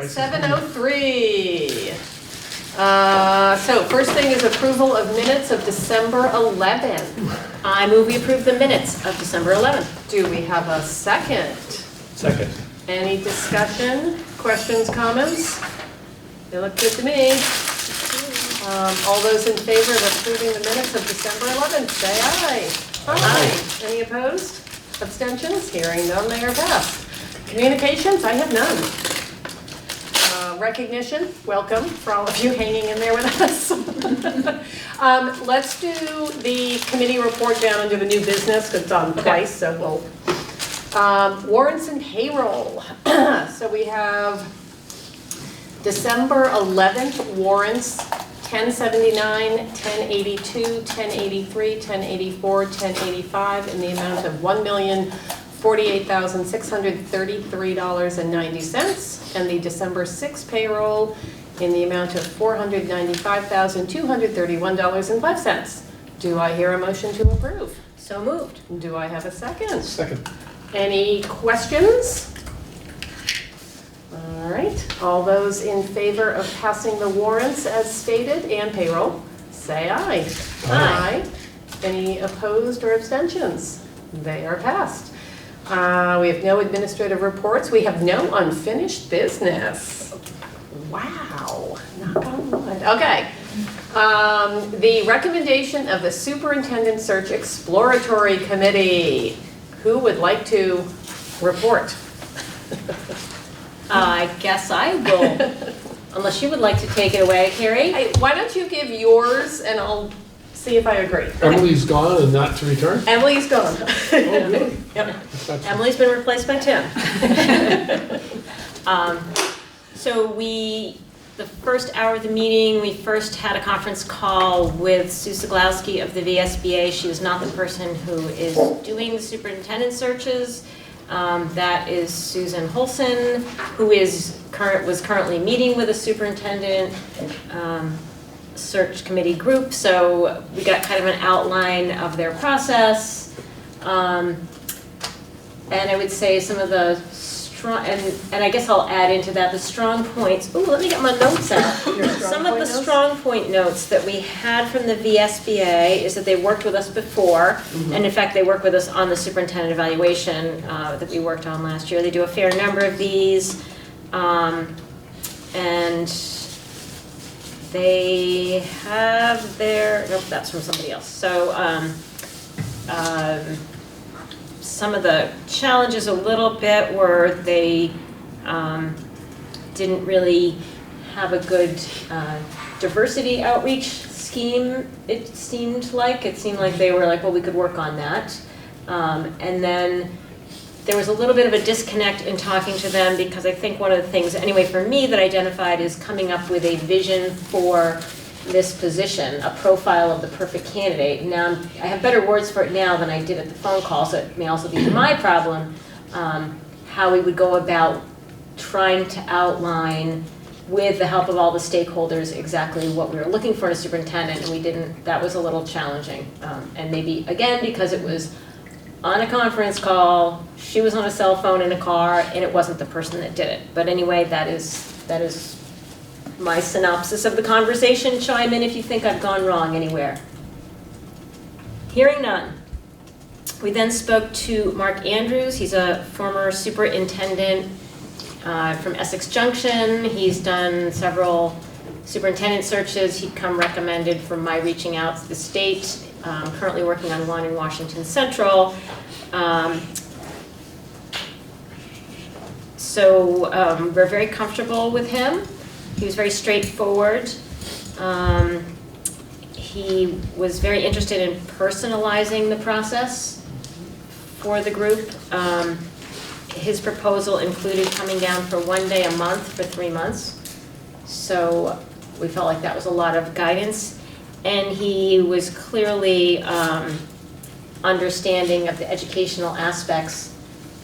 7:03. So first thing is approval of minutes of December 11th. I move we approve the minutes of December 11th. Do we have a second? Second. Any discussion, questions, comments? They look good to me. All those in favor of approving the minutes of December 11th, say aye. Aye. Any opposed? Abstentions? Hearing none, they are passed. Communications, I have none. Recognition, welcome for all of you hanging in there with us. Let's do the committee report down under the new business, because it's on twice, so we'll. Warrants and payroll. So we have December 11th warrants, 1079, 1082, 1083, 1084, 1085 in the amount of $1,048,633.90, and the December 6th payroll in the amount of $495,231.05. Do I hear a motion to approve? So moved. Do I have a second? Second. Any questions? All right, all those in favor of passing the warrants as stated and payroll, say aye. Aye. Any opposed or abstentions? They are passed. We have no administrative reports. We have no unfinished business. Wow, knock on wood. Okay. The recommendation of the Superintendent Search Exploratory Committee. Who would like to report? I guess I will, unless you would like to take it away, Carrie. Hey, why don't you give yours and I'll see if I agree. Emily's gone and not to return? Emily's gone. Oh, good. Yep. Emily's been replaced by Tim. So the first hour of the meeting, we first had a conference call with Sue Siglowski of the VSBA. She is not the person who is doing the superintendent searches. That is Susan Holson, who was currently meeting with a superintendent search committee group. So we got kind of an outline of their process. And I would say some of the strong, and I guess I'll add into that the strong points. Ooh, let me get my notes out. Some of the strong point notes that we had from the VSBA is that they worked with us before, and in fact they worked with us on the superintendent evaluation that we worked on last year. They do a fair number of these, and they have their, nope, that's from somebody else. So some of the challenges a little bit were they didn't really have a good diversity outreach scheme, it seemed like. It seemed like they were like, well, we could work on that. And then there was a little bit of a disconnect in talking to them because I think one of the things, anyway, for me that I identified is coming up with a vision for this position, a profile of the perfect candidate. Now, I have better words for it now than I did at the phone call, so it may also be my problem, how we would go about trying to outline with the help of all the stakeholders exactly what we were looking for in a superintendent, and we didn't, that was a little challenging. And maybe, again, because it was on a conference call, she was on a cell phone in a car, and it wasn't the person that did it. But anyway, that is my synopsis of the conversation. Chime in if you think I've gone wrong anywhere. Hearing none. We then spoke to Mark Andrews. He's a former superintendent from Essex Junction. He's done several superintendent searches. He'd come recommended from my reaching out to the state. Currently working on one in Washington Central. So we're very comfortable with him. He was very straightforward. He was very interested in personalizing the process for the group. His proposal included coming down for 1 day a month for 3 months. So we felt like that was a lot of guidance. And he was clearly understanding of the educational aspects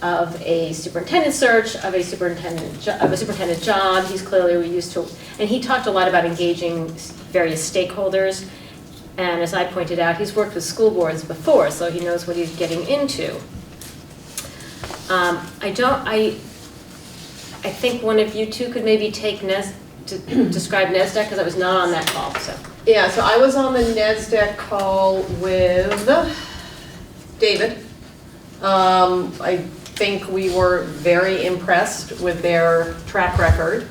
of a superintendent search, of a superintendent job. He's clearly used to, and he talked a lot about engaging various stakeholders. And as I pointed out, he's worked with school boards before, so he knows what he's getting into. I I think one of you two could maybe take to describe NESDEC, because I was not on that call, so. Yeah, so I was on the NASDAQ call with David. I think we were very impressed with their track record.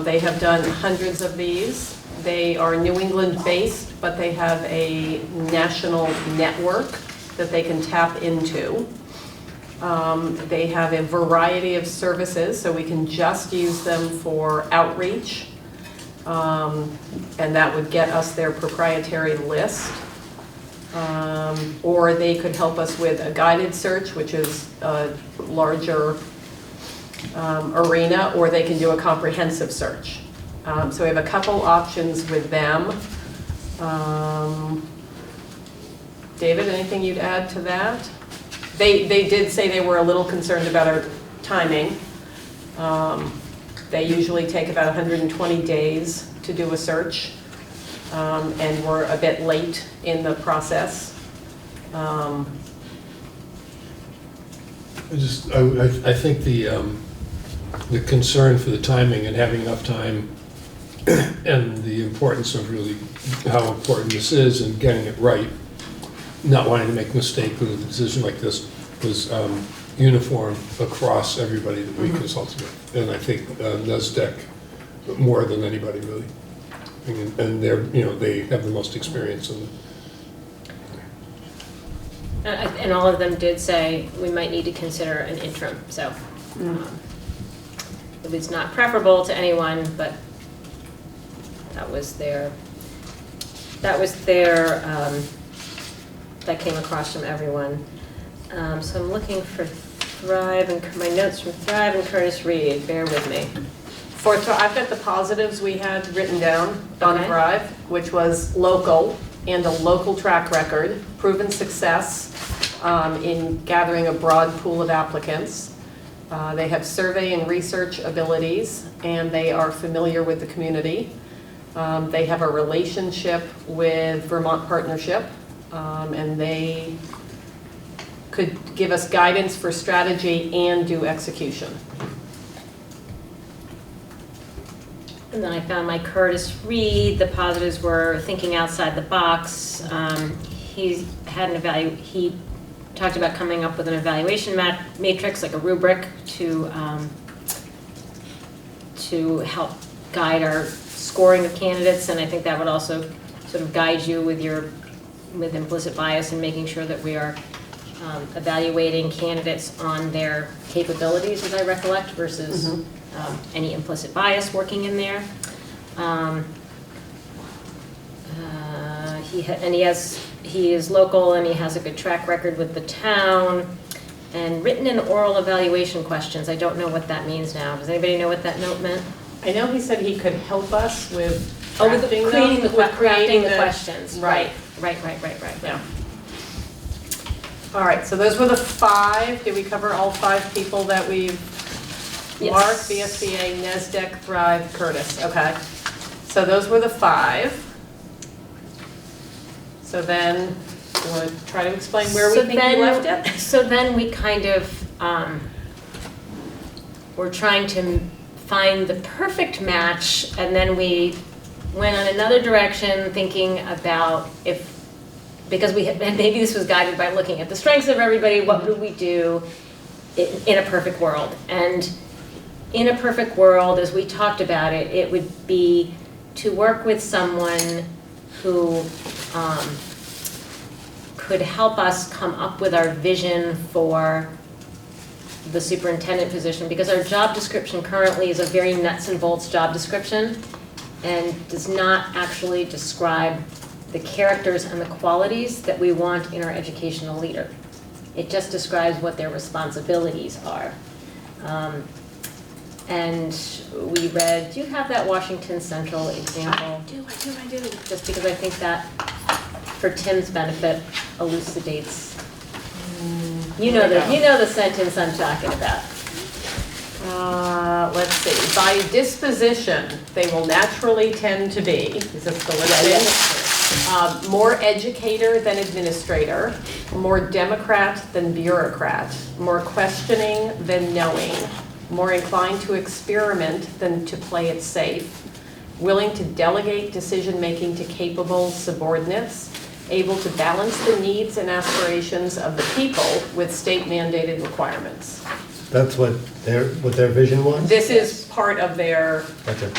They have done hundreds of these. They are New England-based, but they have a national network that they can tap into. They have a variety of services, so we can just use them for outreach. And that would get us their proprietary list. Or they could help us with a guided search, which is a larger arena, or they can do a comprehensive search. So we have a couple options with them. David, anything you'd add to that? They did say they were a little concerned about our timing. They usually take about 120 days to do a search, and we're a bit late in the process. I think the concern for the timing and having enough time and the importance of really how important this is and getting it right, not wanting to make a mistake with a decision like this, was uniform across everybody that we consulted with. And I think NASDAQ more than anybody really. And they're, they have the most experience in it. And all of them did say we might need to consider an interim, so. It was not preferable to anyone, but that came across from everyone. So I'm looking for Thrive and my notes from Thrive and Curtis Reed, bear with me. I've got the positives we had written down on Okay. Thrive, which was local and a local track record, proven success in gathering a broad pool of applicants. They have survey and research abilities, and they are familiar with the community. They have a relationship with Vermont Partnership, and they could give us guidance for strategy and do execution. And then I found my Curtis Reed. The positives were thinking outside the box. He talked about coming up with an evaluation matrix, like a rubric, to help guide our scoring of candidates, and I think that would also sort of guide you with implicit bias and making sure that we are evaluating candidates on their capabilities, as I recollect, versus any implicit bias working in there. He is local and he has a good track record with the town. And written and oral evaluation questions, I don't know what that means now. Does anybody know what that note meant? I know he said he could help us with Creating the questions. Right. Right. Yeah. All right, so those were the 5. Did we cover all 5 people that we've Yes. marked? VSBA, NASDAQ, Thrive, Curtis. Okay. So those were the 5. So then, you want to try to explain where we think we left it? So then we kind of, we're trying to find the perfect match, and then we went on another direction thinking about because and maybe this was guided by looking at the strengths of everybody, what would we do in a perfect world? And in a perfect world, as we talked about it, it would be to work with someone who could help us come up with our vision for the superintendent position, because our job description currently is a very nuts and bolts job description and does not actually describe the characters and the qualities that we want in our educational leader. It just describes what their responsibilities are. And we read, do you have that Washington Central example? I do. Just because I think that, for Tim's benefit, elucidates. You know the sentence I'm talking about. Let's see. By disposition, they will naturally tend to be, is this the listing? More educator than administrator, more Democrat than bureaucrat, more questioning than knowing, more inclined to experiment than to play it safe, willing to delegate decision-making to capable subordinates, able to balance the needs and aspirations of the people with state-mandated requirements. That's what their vision was? This is part of their, Gotcha.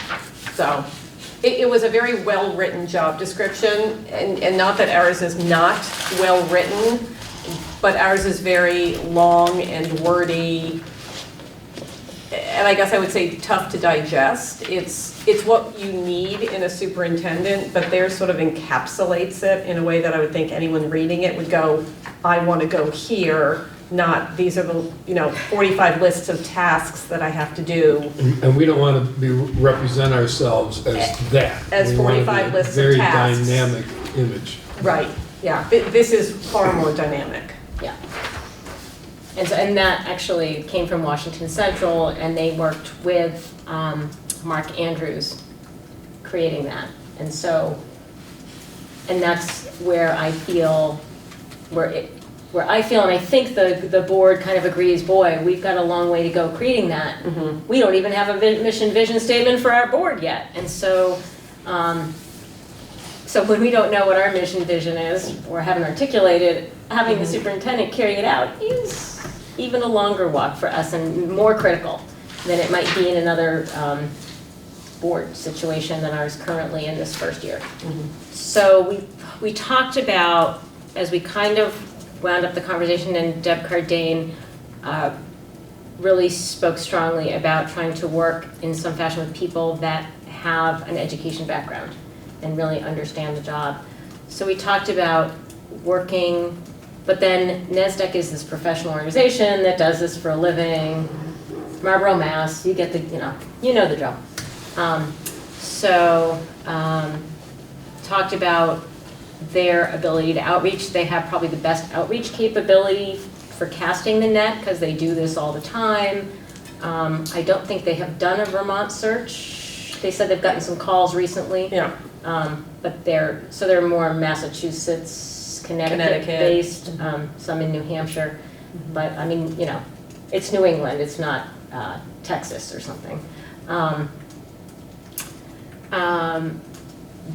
so, it was a very well-written job description, and not that ours is not well-written, but ours is very long and wordy, and I guess I would say tough to digest. It's what you need in a superintendent, but theirs sort of encapsulates it in a way that I would think anyone reading it would go, I want to go here, not these are the 45 lists of tasks that I have to do. And we don't want to represent ourselves as that. As We want to 45 be a lists of tasks. Very dynamic image. Right, yeah, this is far more dynamic. Yeah. And that actually came from Washington Central, and they worked with Mark Andrews creating that. And so, and that's where I feel, where I feel, and I think the board kind of agrees, boy, we've got a long way to go creating that. Mm-hmm. We don't even have a mission vision statement for our board yet. And so, so when we don't know what our mission vision is, or haven't articulated, having the superintendent carry it out is even a longer walk for us and more critical than it might be in another board situation than ours currently in this first year. Mm-hmm. So we talked about, as we kind of wound up the conversation, and Deb Cardane really spoke strongly about trying to work in some fashion with people that have an education background and really understand the job. So we talked about working, but then NESDEC is this professional organization that does this for a living. Marlboro, Mass, you get the, you know the drill. Talked about their ability to outreach. They have probably the best outreach capability for casting the net because they do this all the time. I don't think they have done a Vermont search. They said they've gotten some calls recently. Yeah. But they're more Massachusetts, Connecticut based, some in New Hampshire. But I mean, it's New England, it's not Texas or something.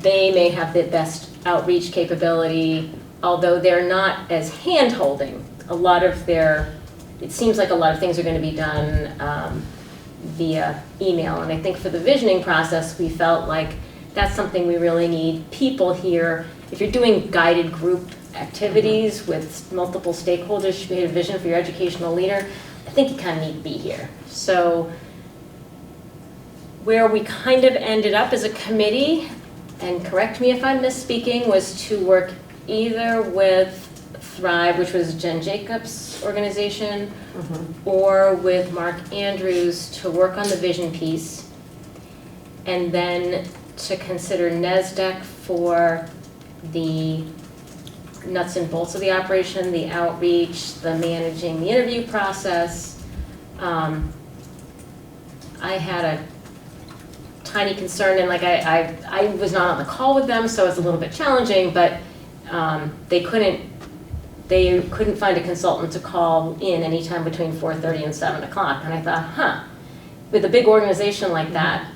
They may have the best outreach capability, although they're not as hand-holding. It seems like a lot of things are going to be done via email. And I think for the visioning process, we felt like that's something we really need people here. If you're doing guided group activities with multiple stakeholders, you create a vision for your educational leader, I think you kind of need to be here. So where we kind of ended up as a committee, and correct me if I'm misspeaking, was to work either with Thrive, which was Jen Jacobs' organization, or with Mark Andrews to work on the vision piece, and then to consider NESDEC for the nuts and bolts of the operation, the outreach, the managing the interview process. I had a tiny concern, and like I was not on the call with them, so it's a little bit challenging, but they couldn't find a consultant to call in anytime between 4:30 and 7 o'clock. And I thought, with a big organization like that,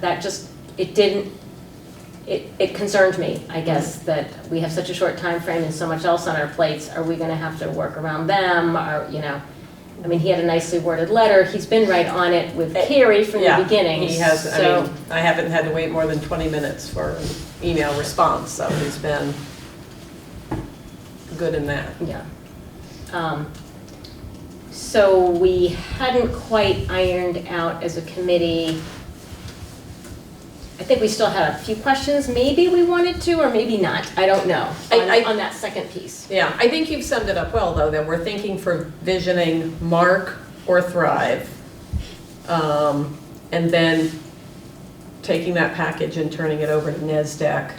it concerned me, I guess, that we have such a short time frame and so much else on our plates. Are we gonna have to work around them? I mean, he had a nicely worded letter. He's been right on it with Carrie from the beginning. He has, So, I haven't had to wait more than 20 minutes for an email response, so he's been good in that. yeah. So we hadn't quite ironed out as a committee. I think we still had a few questions. Maybe we wanted to, or maybe not. I don't know. On that second piece. Yeah, I think you've summed it up well, though, that we're thinking for visioning Mark or Thrive, and then taking that package and turning it over to NESDEC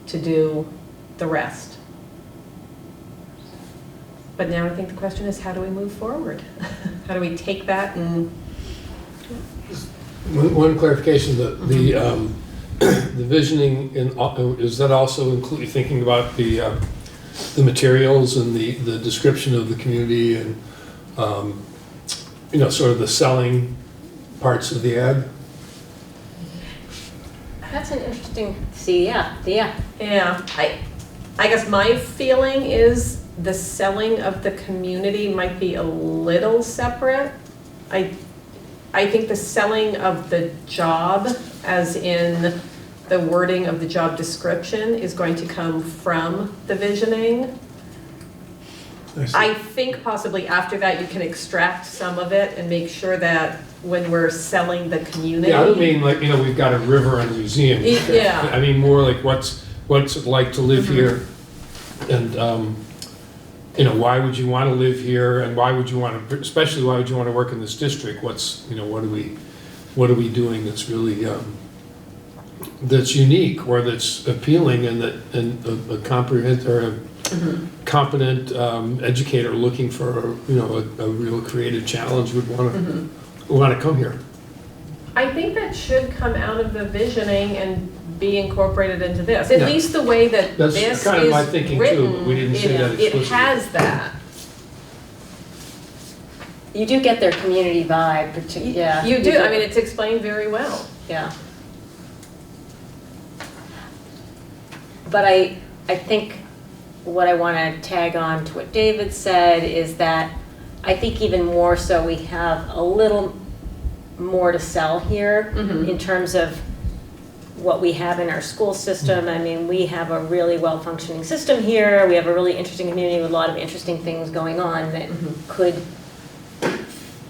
to do the rest. But now I think the question is, how do we move forward? How do we take that and... One clarification, the visioning, is that also include thinking about the materials and the description of the community and sort of the selling parts of the ad. That's an interesting, yeah. Yeah, I guess my feeling is the selling of the community might be a little separate. I think the selling of the job, as in the wording of the job description, is going to come from the visioning. I think possibly after that you can extract some of it and make sure that when we're selling the community. Yeah, I don't mean like, we've got a river and a museum. Yeah. I mean more like what's it like to live here, and why would you want to live here, and especially why would you want to work in this district? What are we doing that's really that's unique or that's appealing, and a competent educator looking for a real creative challenge would want to come here. I think that should come out of the visioning and be incorporated into this. At Yeah. least the way that That's this kind of my is thinking too, written, but we didn't say that explicitly. it has that. You do get their community vibe, yeah. You do, I mean, it's explained very well. Yeah. But I think what I want to tag on to what David said is that I think even more so we have a little more to sell here in terms of what we have in our school system. I mean, we have a really well-functioning system here. We have a really interesting community with a lot of interesting things going on that could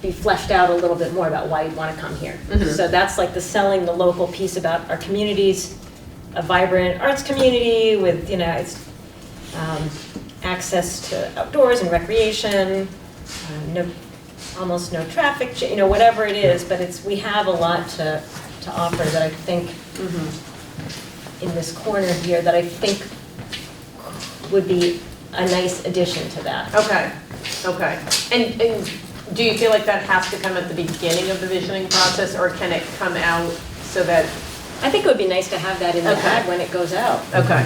be fleshed out a little bit more about why you'd want to come here. So that's like the selling the local piece about our communities, a vibrant arts community with, it's access to outdoors and recreation, almost no traffic, whatever it is, but we have a lot to offer that I think in this corner here that I think would be a nice addition to that. Okay. And do you feel like that has to come at the beginning of the visioning process, or can it come out so that? I think it would be nice to have that in the ad when it goes out. Okay.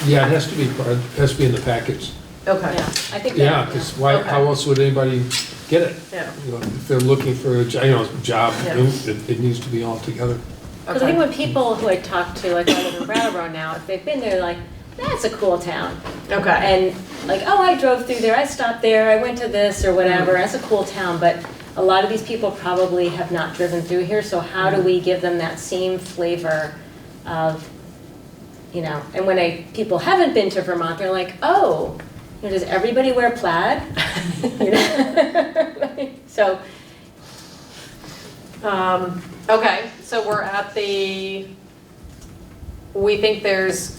Yeah, it has to be in the package. Okay. Yeah, I think Yeah, that, because Okay. how else would anybody get it? Yeah. If they're looking for a job, Yeah. it needs to be all together. because I think when people who I talk to, like I live in Brattleboro now, if they've been there, like, that's a cool town. Okay. And like, oh, I drove through there, I stopped there, I went to this or whatever, that's a cool town, but a lot of these people probably have not driven through here, so how do we give them that same flavor of, and when people haven't been to Vermont, they're like, oh, does everybody wear plaid? So. Okay, so we're at we think there's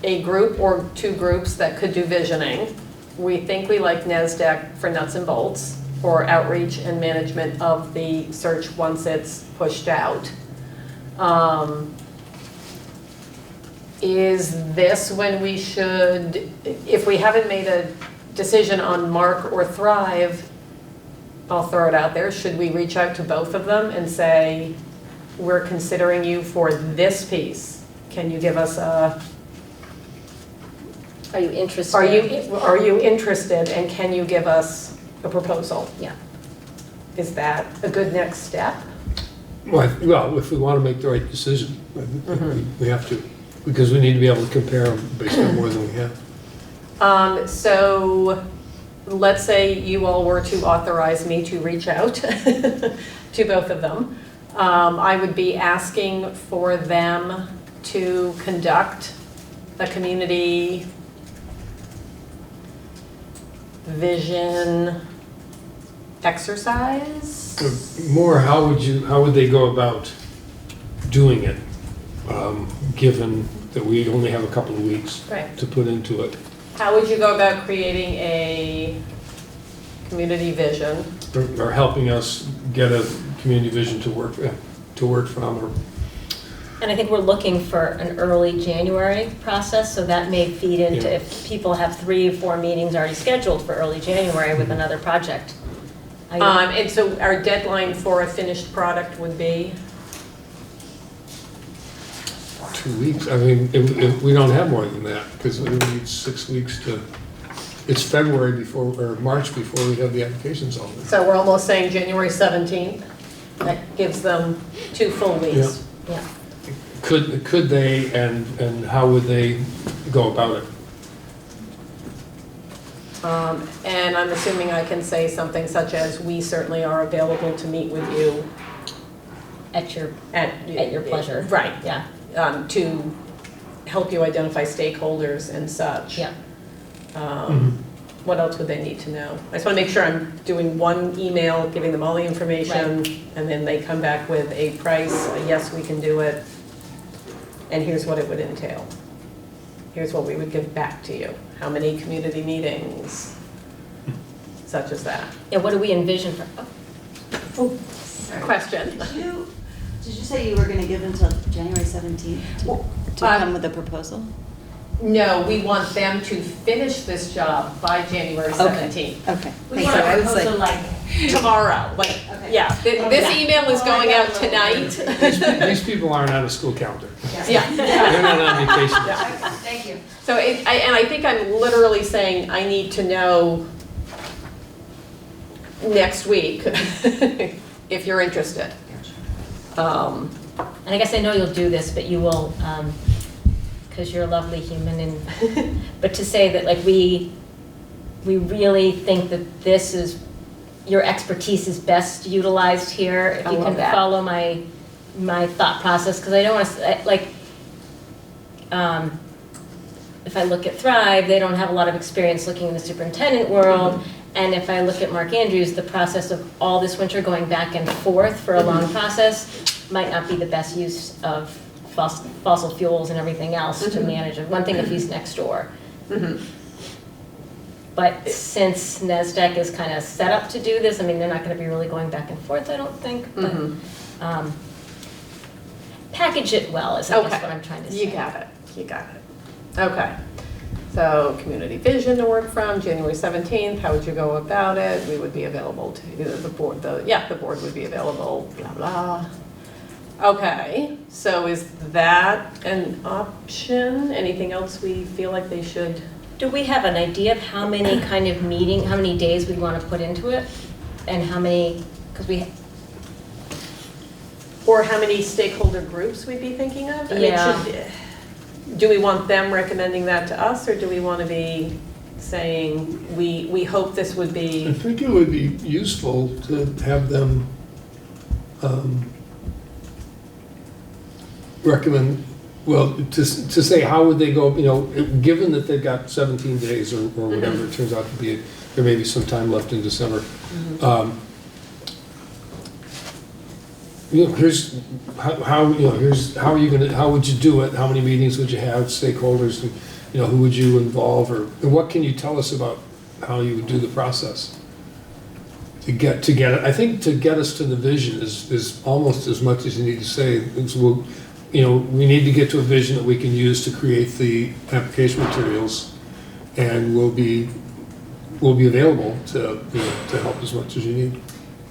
a group or two groups that could do visioning. We think we like NASDAQ for nuts and bolts, or outreach and management of the search once it's pushed out. Is this when we should, if we haven't made a decision on Mark or Thrive, I'll throw it out there, should we reach out to both of them and say, we're considering you for this piece? Can you give us Are you interested? are you interested, and can you give us a proposal? Yeah. Is that a good next step? Well, if we want to make the right decision, we have to, because we need to be able to compare them based on more than we have. So let's say you all were to authorize me to reach out to both of them. I would be asking for them to conduct a community vision exercise. More, how would they go about doing it, given that we only have a couple of weeks Right. to put into it? How would you go about creating a community vision? Or helping us get a community vision to work from, or And I think we're looking for an early January process, so that may feed into Yeah. if people have 3 or 4 meetings already scheduled for early January with another project. And so our deadline for a finished product would be? 2 weeks. I mean, we don't have more than that, because we need 6 weeks to, it's February before, or March before we have the applications all in. So we're almost saying January 17th. That gives them 2 full weeks. Yeah. Could they, and how would they go about it? And I'm assuming I can say something such as, we certainly are available to meet with you At your at your pleasure. Right, Yeah, to help you identify stakeholders and such. yeah. What else would they need to know? I just want to make sure I'm doing one email, giving them all the information, and then they come back with a price, a yes, we can do it, and here's what it would entail. Here's what we would give back to you. How many community meetings, such as that. Yeah, what do we envision for, Sorry. Question? Did you say you were going to give until January 17th to come with a proposal? No, we want them to finish this job by January 17th. Okay. we Thanks. want I a was proposal like, like, Tomorrow, like, Okay. yeah, this email is going out tonight. These people aren't on a school calendar. Yeah. They're not on vacation. thank you. So, and I think I'm literally saying I need to know next week if you're interested. and I guess I know you'll do this, but you will, because you're a lovely human, and, but to say that like we really think that this is, your expertise is best utilized here, if I you love can that. follow my thought process, because I don't want to, like, if I look at Thrive, they don't have a lot of experience looking in the superintendent world, and if I look at Mark Andrews, the process of all this winter going back and forth for a long process might not be the best use of fossil fuels and everything else to manage it. One thing if he's next door. But since NASDAQ is kind of set up to do this, I mean, they're not going to be really going back and forth, I don't think. But package it well is I guess Okay. what I'm trying to say. You got it, you got it. Okay. So community vision to work from, January 17th, how would you go about it? We would be available to the board, the board would be available, blah, blah. Okay, so is that an option? Anything else we feel like they should? Do we have an idea of how many kind of how many days we want to put into it? And how many, because Or how many stakeholder groups we'd be thinking of? I mean, Yeah. Do we want them recommending that to us, or do we want to be saying, we hope this would I be? think it would be useful to have them recommend, well, to say how would they go, you know, given that they've got 17 days or whatever it turns out to be, there may be some time left in December. You know, here's how, you know, here's how are you gonna, how would you do it? How many meetings would you have, stakeholders, and, you know, who would you involve, or and what can you tell us about how you would do the process? To get it, I think to get us to the vision is almost as much as you need to say. It's, we'll, you know, we need to get to a vision that we can use to create the application materials, and we'll be available to, you know, to help as much as you need.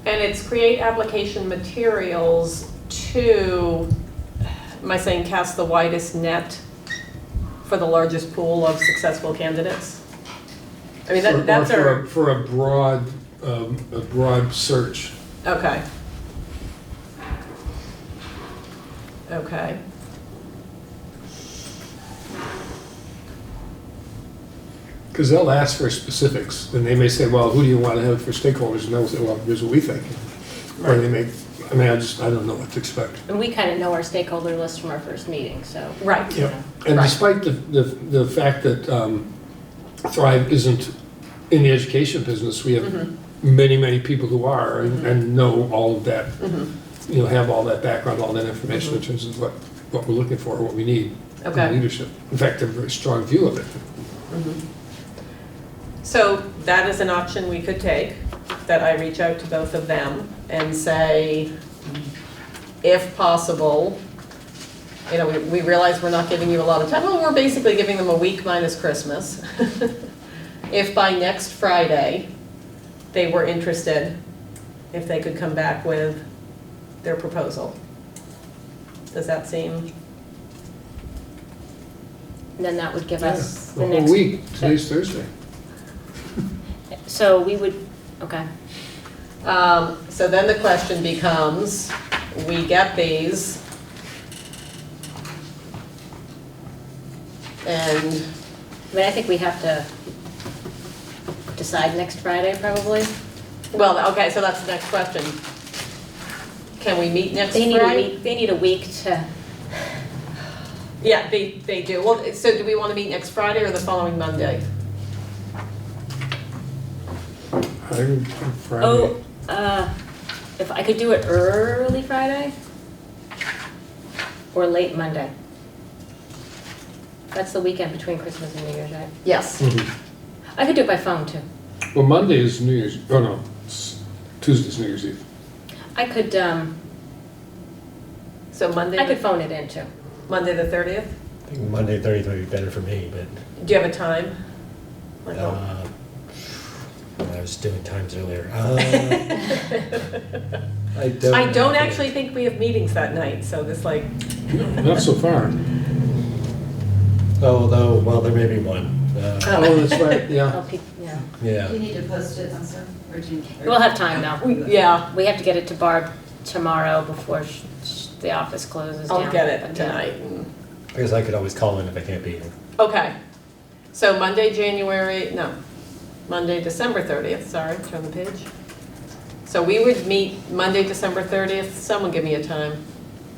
And it's create application materials to, am I saying cast the widest net for the largest pool of successful candidates? I mean, that's our, For a broad search. okay. Okay. Because they'll ask for specifics, and they may say, well, who do you want to have for stakeholders? And they'll say, well, here's what we think. Or they may, I mean, I don't know what to expect. And we kind of know our stakeholder list from our first meeting, so. Right. Yep. And Right. despite the fact that Thrive isn't in the education business, we have many people who are and know all of that, you know, have all that background, all that information in terms of what we're looking for, what we need Okay. in leadership. In fact, they have a very strong view of it. So that is an option we could take, that I reach out to both of them and say, if possible, you know, we realize we're not giving you a lot of time. Well, we're basically giving them a week minus Christmas. If by next Friday, they were interested, if they could come back with their proposal. Does that seem? And then that would give us A the whole next. week, today's Thursday. So we would, okay. So then the question becomes, we get these, and, I mean, I think we have to decide next Friday, probably. well, okay, so that's the next question. Can we meet next They need a Friday? week, they need a week to, Yeah, they do. Well, so do we want to meet next Friday or the following Monday? Friday. if I could do it early Friday or late Monday. That's the weekend between Christmas and New Year's, right? Yes. Mhm. I could do it by phone too. Well, Monday is New Year's, oh no, Tuesday's New Year's Eve. I could, So Monday, I could phone it in too. Monday the 30th? I think Monday 30th would be better for me, but Do you have a time? Like, oh. I was doing times earlier. I I don't actually think we have meetings that night, so this like, Not so far. Although, well, there may be one. Oh, that's right, yeah. Oh, yeah. Yeah. You need to post it on some, or do you? We'll have time though. yeah, We have to get it to Barb tomorrow before the office closes down. I'll get it But, tonight. I guess I could always call in if I can't be here. Okay, so Monday, December 30th, sorry, turn the page. So we would meet Monday, December 30th, someone give me a time,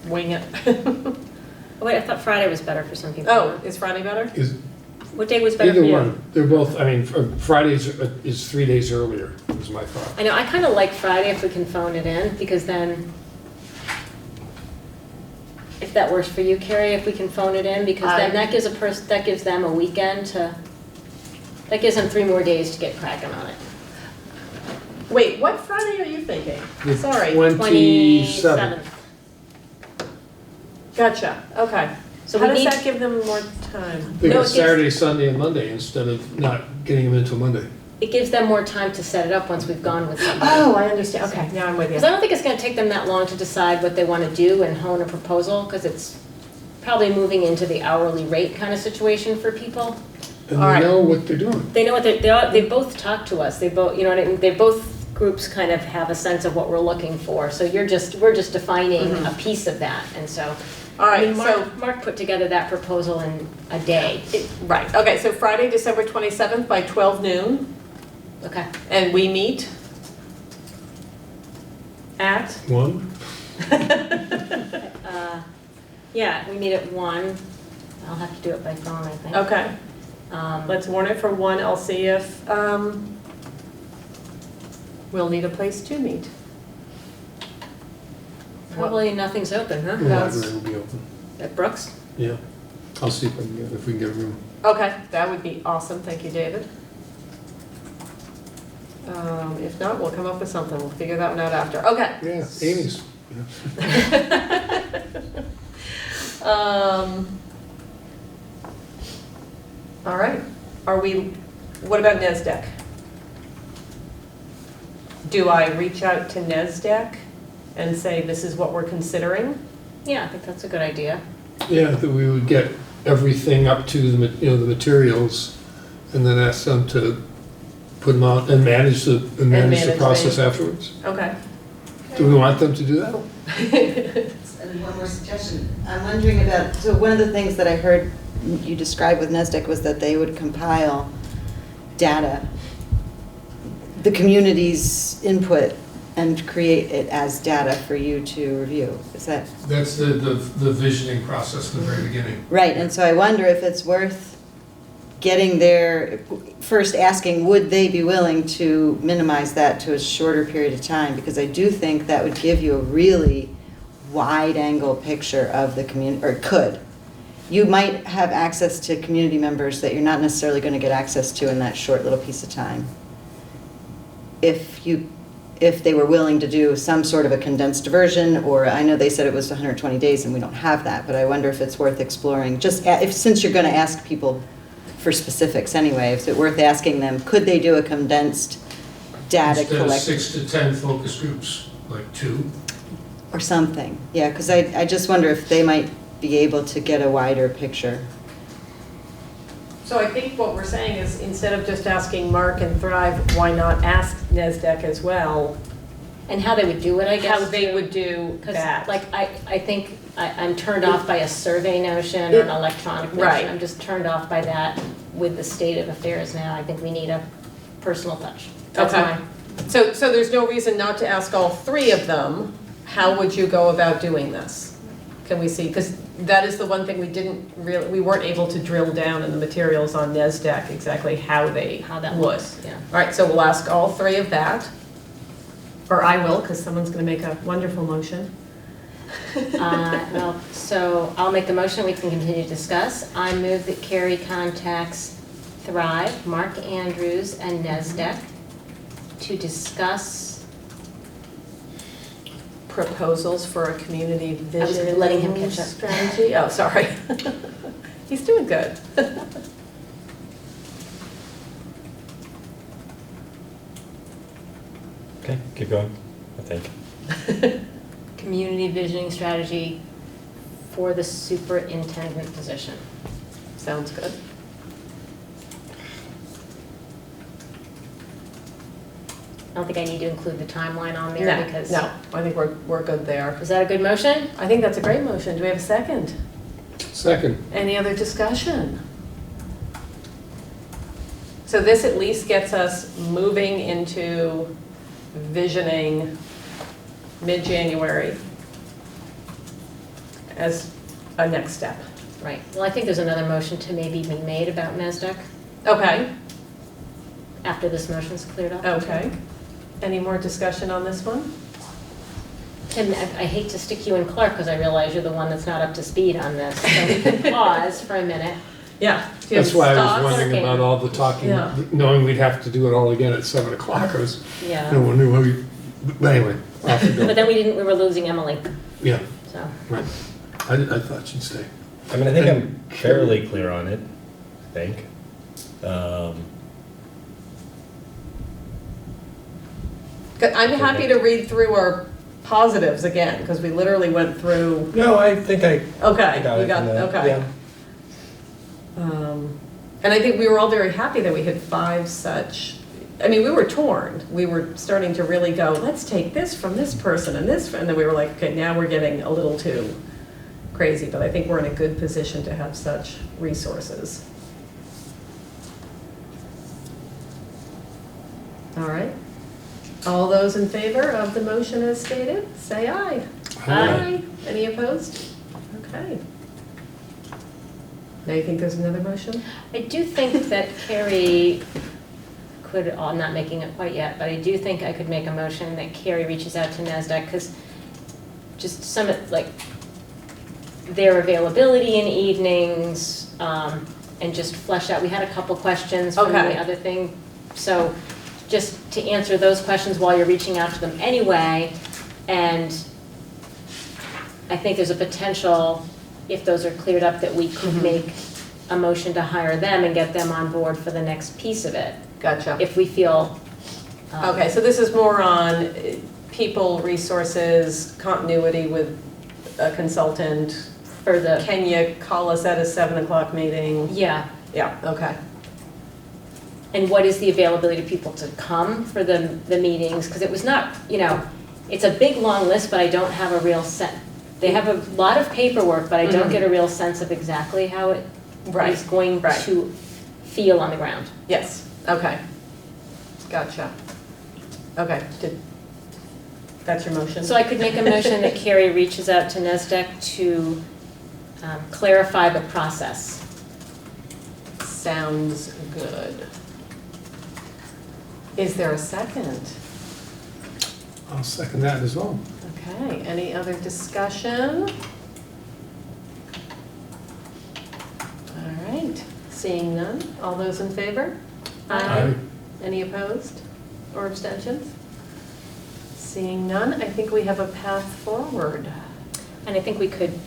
wing it. Oh, wait, I thought Friday was better for some people. Oh, is Friday better? Is What day was better for either you? one, they're both, I mean, Friday's is 3 days earlier, is my thought. I know, I kind of like Friday if we can phone it in, because then, if that works for you, Carrie, if we can phone it in, because then that gives that gives them a weekend to, that gives them 3 more days to get cracking on it. Wait, what Friday are you thinking? The Sorry. 27th. Gotcha, okay. So How we does need, that give them more time? They No, got it gives- Saturday, Sunday, and Monday instead of not getting them until Monday. it gives them more time to set it up once we've gone with somebody. Oh, I understand, okay, now I'm with Because I you. don't think it's gonna take them that long to decide what they wanna do and hone a proposal, because it's probably moving into the hourly rate kind of situation for people. And All they right. know what they're doing. They know what they both talk to us, they both, you know what I mean, they both groups kind of have a sense of what we're looking for, so we're just defining a piece of that, and so. All I right, mean, so, Mark put together that proposal in a day. right, okay, so Friday, December 27th by 12 noon, Okay. and we meet at? 1? Yeah, we meet at 1. I'll have to do it by phone, I think. Okay, Um, let's warn it for 1, I'll see if, we'll need a place to meet. Probably nothing's open, huh? The library will be open. At Brooks? Yeah. I'll see if we can get a room. Okay, that would be awesome, thank you, David. If not, we'll come up with something, we'll figure that one out after, okay. Yeah, Amy's. Yeah. All right, what about NESDEC? Do I reach out to NESDEC and say, this is what we're considering? Yeah, I think that's a good idea. Yeah, that we would get everything up to the materials and then ask them to put them out and manage the manage process the- afterwards. Okay. Do we want them to do that? And one more suggestion. I'm wondering about, so one of the things that I heard you describe with NESDEC was that they would compile data, the community's input, and create it as data for you to review. Is that? That's the visioning process in the very beginning. Right, and so I wonder if it's worth getting there, first asking, would they be willing to minimize that to a shorter period of time? Because I do think that would give you a really wide-angle picture of the community, or could. You might have access to community members that you're not necessarily going to get access to in that short little piece of time. If they were willing to do some sort of a condensed version, or I know they said it was 120 days and we don't have that, but I wonder if it's worth exploring. Just since you're going to ask people for specifics anyway, is it worth asking them, could they do a condensed data collection? Instead of 6 to 10 focus groups, like 2. Or something, yeah, because I just wonder if they might be able to get a wider picture. So I think what we're saying is, instead of just asking Mark and Thrive, why not ask NESDEC as well? And how they would do it, I guess. How they too. would do Because, that. like, I think I'm turned off by a survey notion or an electronic notion. Right. I'm just turned off by that with the state of affairs now. I think we need a personal touch. That's Okay. mine. So there's no reason not to ask all three of them, how would you go about doing this? Can we see, because that is the one thing we weren't able to drill down in the materials on NESDEC exactly how That would. looks, yeah. All right, so we'll ask all three of that. Or I will, because someone's going to make a wonderful motion. Well, so I'll make the motion, we can continue to discuss. I move that Carrie contacts Thrive, Mark Andrews, and NESDEC to discuss, Proposals for a community vision. was letting him catch up. Strategy. Oh, sorry. He's doing good. Okay, keep going, I think. community visioning strategy for the superintendent position. Sounds good. I don't think I need to include the timeline on there because. No, I think we're good there. Is that a good motion? I think that's a great motion. Do we have a second? Second. Any other discussion? So this at least gets us moving into visioning mid-January as a next step. Right. Well, I think there's another motion to maybe be made about NESDEC Okay, after this motion's cleared up. okay. Any more discussion on this one? Tim, I hate to stick you in Clerk because I realize you're the one that's not up to speed on this. So we can pause for a minute. Yeah. Do you have That's why I was thoughts? wondering about all the talking, Yeah. knowing we'd have to do it all again at 7 o'clock. I was Yeah. wondering why we, but anyway, off you But go. then we were losing Emily, Yeah, so. right. I thought she'd stay. I mean, I think I'm fairly clear on it, I think. Good. I'm happy to read through our positives again, because we literally went through, No, I think I okay, got you it got, from that, okay. yeah. And I think we were all very happy that we had 5 such, I mean, we were torn. We were starting to really go, let's take this from this person and this, and then we were like, okay, now we're getting a little too crazy, but I think we're in a good position to have such resources. All right. All those in favor of the motion as stated, say aye. Aye. Any opposed? Okay. Now you think there's another motion? I do think that Carrie could, I'm not making it quite yet, but I do think I could make a motion that Carrie reaches out to NASDAQ, because just some, like, their availability in evenings, and just flesh out, we had a couple questions from Okay. the other thing, so just to answer those questions while you're reaching out to them anyway, and I think there's a potential, if those are cleared up, that we could Mhm. make a motion to hire them and get them on board for the next piece of it, Gotcha. if we feel. Okay, so this is more on people, resources, continuity with a consultant. For the, Can you call us at a 7 o'clock meeting? yeah, Yeah, okay. and what is the availability of people to come for the meetings? Because it was not, it's a big, long list, but I don't have a real sense. They have a lot of paperwork, but I don't Mhm. get a real sense of exactly how it Right, is going right. to feel on the ground. Yes, okay. Gotcha. Okay, that's your motion? So I could make a motion that Carrie reaches out to NESDEC to clarify the process. Sounds good. Is there a second? I'll second that as well. Okay, any other discussion? All right, seeing none, all those in favor? Aye. Any opposed or abstentions? Seeing none, I think we have a path forward. And I think we could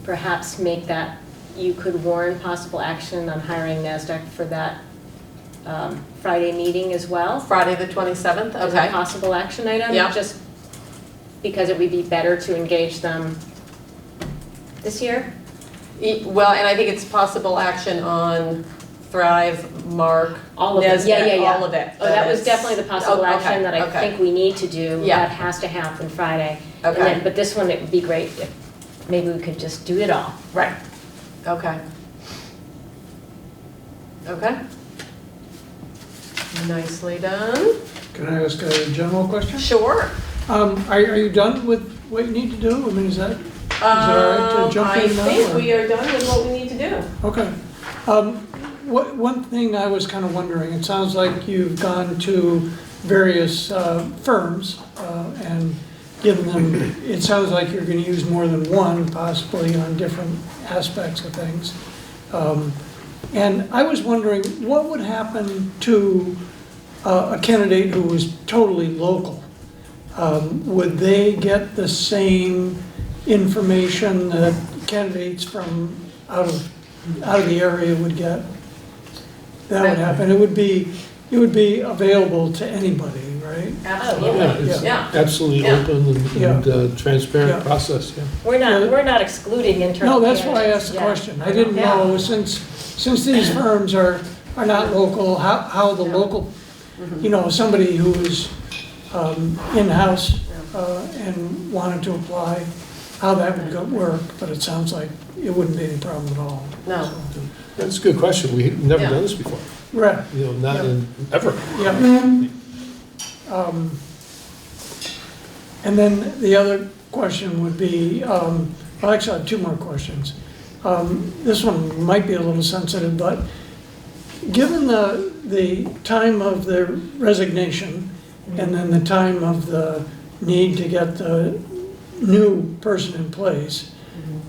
perhaps make that, you could warn possible action on hiring NASDAQ for that Friday meeting as well. Friday, the 27th, As a okay. possible action item. Yeah. Just because it would be better to engage them this year. Well, and I think it's possible action on Thrive, Mark, All of it, NESDEC, yeah. all of it. Oh, that was is- definitely the possible Oh, okay, action that I okay. think we need to do. Yeah. That has to happen Friday. And Okay. then, but this one, it would be great if maybe we could just do it all. Right, okay. Okay. Nicely done. Can I ask a general question? Sure. Are you done with what you need to do? I mean, is that all right to jump I in now, think or- we are done with what we need to do. Okay. One thing I was kind of wondering, it sounds like you've gone to various firms and given them, it sounds like you're going to use more than one possibly on different aspects of things. And I was wondering, what would happen to a candidate who was totally local? Would they get the same information that candidates from out of the area would get? That would happen. It would be available to anybody, right? Yeah, Absolutely. it's Yeah. absolutely Yeah. open and transparent Yeah. process, yeah. We're not excluding internal No, candidates. that's why I asked the Yeah. question. I didn't know, since these firms are not local, how the local, somebody who is in-house and wanted to apply, how that would work, but it sounds like it wouldn't be any problem at all. No. That's a good question. We've never Yeah. done this before, Right, not Yeah. in, ever. yeah. And then the other question would be, well, actually I have two more questions. This one might be a little sensitive, but given the time of the resignation and then the time of the need to get the new person in place,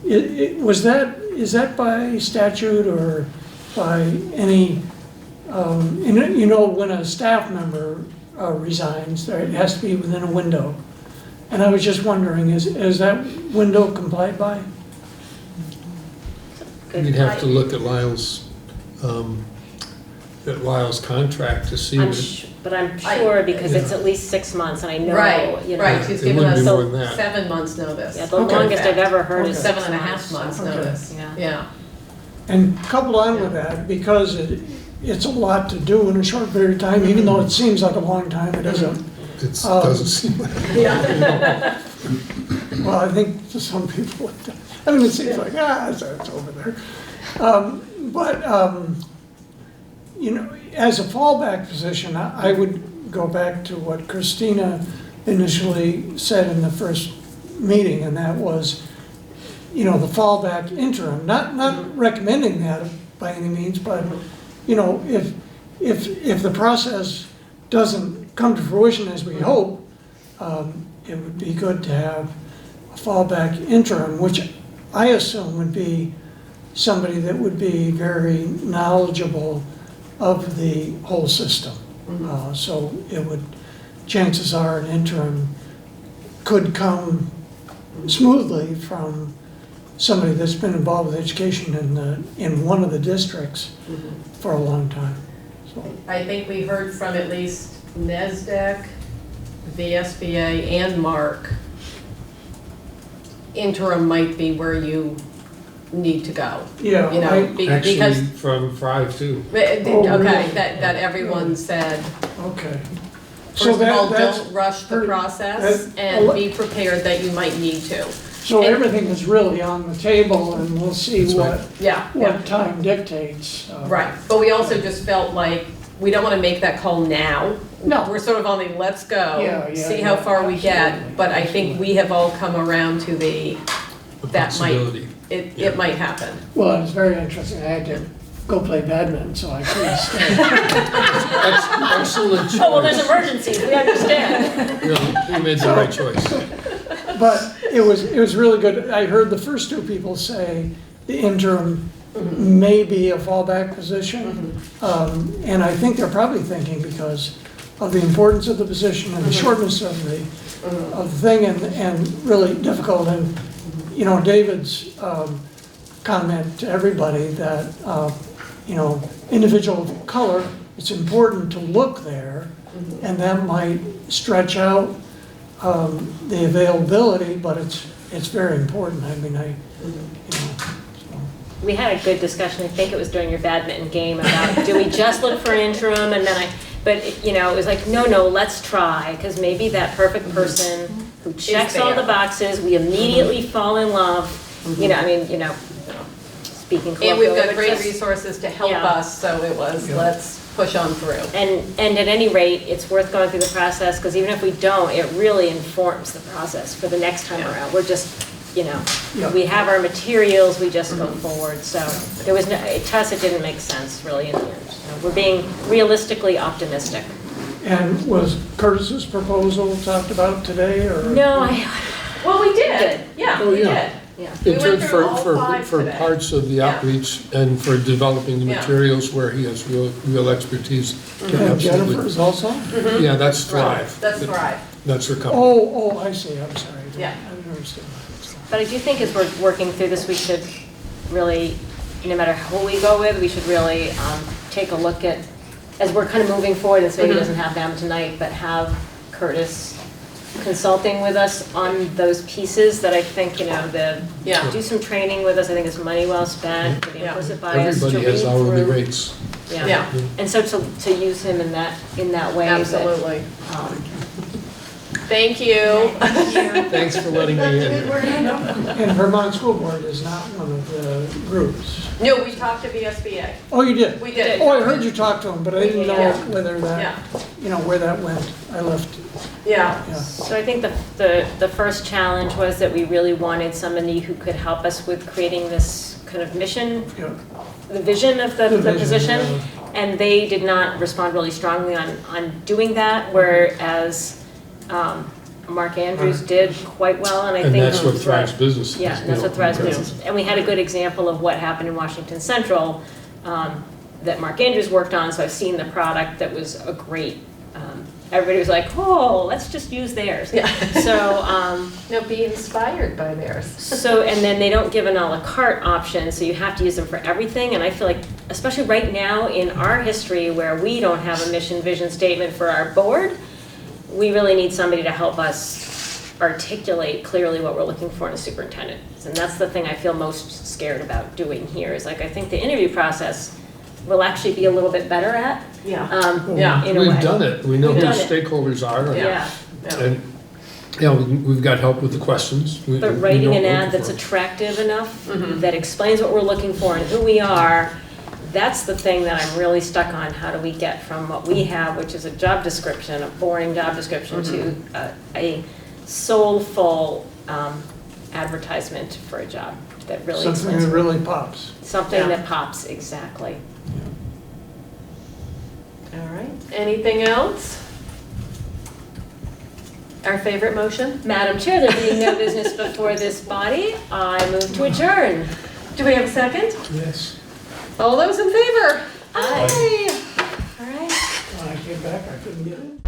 is that by statute or by any, when a staff member resigns, it has to be within a window. And I was just wondering, is that window complied by? Good. We'd have to look at Lyle's contract to see. But I'm sure because it's at least 6 months and I know, Right, right, she's It given wouldn't us be more than that. 7 months notice. Yeah, the Okay. longest I've ever heard is Okay. 7.5 months Okay. notice, Yeah. yeah. And coupled on with that, because it's a lot to do in a short period of time, even though it seems like a long time, it isn't. It doesn't seem like. Yeah. Well, I think to some people, it seems like, it's over there. As a fallback position, I would go back to what Christina initially said in the first meeting, and that was, the fallback interim, not recommending that by any means, but, if the process doesn't come to fruition as we hope, it would be good to have a fallback interim, which I assume would be somebody that would be very knowledgeable of the whole system. So chances are an interim could come smoothly from somebody that's been involved with education in one of the districts for a long time. So, I think we heard from at least NESDEC, VSBA, and Mark. Interim might be where you need to go. yeah, Actually, Because, from 5 too. okay, Oh, really? that everyone said, okay. first of all, that's don't rush the pretty- process that- and be prepared that you might need to. So everything is really on the table, and we'll see That's right. Yeah, what time dictates. right. But we also just felt like, we don't want to make that call now. No. We're sort of on the let's go, Yeah, see how far we get. absolutely, But I think we have all come around to The that might, possibility. it might happen. Well, it's very interesting. I had to go play badminton, so I couldn't stay. Excellent choice. Oh, well, there's emergencies, we understand. You made the right choice. But it was really good. I heard the first two people say the interim may be a fallback position. And I think they're probably thinking because of the importance of the position and the shortness of the thing and really difficult. And, David's comment to everybody that, individual of color, it's important to look there, and that might stretch out the availability, but it's very important. I mean, so. we had a good discussion, I think it was during your badminton game, about do we just look for an interim, and then but it was like, no, let's try, because maybe that perfect person who checks all the there. boxes, we immediately fall in love, speaking And colloquially. we've got but great just- resources to help Yeah. us, so it was, let's push on through. And at any rate, it's worth going through the process, because even if we don't, it really informs the process for the next time Yeah. around. We're just, we have our materials, we just go forward. So there was no, to us, it didn't make sense really in the end. We're being realistically optimistic. And was Curtis's proposal talked about today, or? No, Well, we Did. did, yeah, Oh, we yeah. did. yeah. We In went terms through all five for today. parts of the Yeah. outreach and for developing the Yeah. materials where he has real expertise. And Absolutely. Jennifer's also? Yeah, that's Thrive. That's Thrive. That's her company. Oh, I see, I'm sorry. Yeah. I didn't understand that. But I do think as we're working through this, we should really, no matter who we go with, we should really take a look at, as we're kind of moving forward, this maybe doesn't have to happen tonight, but have Curtis consulting with us on those pieces that I think, Yeah. do some training with us, I think it's money well spent, for the Yeah. implicit bias to Everybody read has hourly through. rates. Yeah, and so to use him in that way. that, Absolutely. um, Thank you. Thanks for letting me in. And Vermont School Board is not one of the groups. No, we talked to VSBA. Oh, you did? We did. Oh, I heard you talk to him, but I didn't know Yeah. whether Yeah, that, where that went. I left, yeah. yeah. So I think the first challenge was that we really wanted somebody who could help us with creating this kind of mission, Yeah. the vision of the vision, position. yeah. And they did not respond really strongly on doing that, whereas Mark Andrews did quite well, and I think. And that's what Thrive's business is. Yeah, that's what Thrive's business is. And we had a good example of what happened in Washington Central that Mark Andrews worked on, so I've seen the product that was a great, everybody was like, oh, let's just use theirs. Yeah. So, No, be inspired by theirs. and then they don't give an à la carte option, so you have to use them for everything, and I feel like, especially right now in our history where we don't have a mission vision statement for our board, we really need somebody to help us articulate clearly what we're looking for in a superintendent. And that's the thing I feel most scared about doing here, is like, I think the interview process will actually be a little bit better at, Yeah. in a way. We've done it. We know who We've the done it. stakeholders are. and- Yeah, And, we've got help with the questions. We but know writing what an we're ad looking that's for. attractive enough, that explains what we're looking for and who we are, that's the thing that I'm really stuck on. How do we get from what we have, which is a job description, a boring job description, to a soulful advertisement for a job that really Something explains. that really pops. Something Yeah. that pops, exactly. All right. Anything else? Our favorite motion? Madam Chair, there being no business before this body, I move to adjourn. Do we have a second? Yes. All those in favor? Aye. All right. When I came back, I couldn't get in.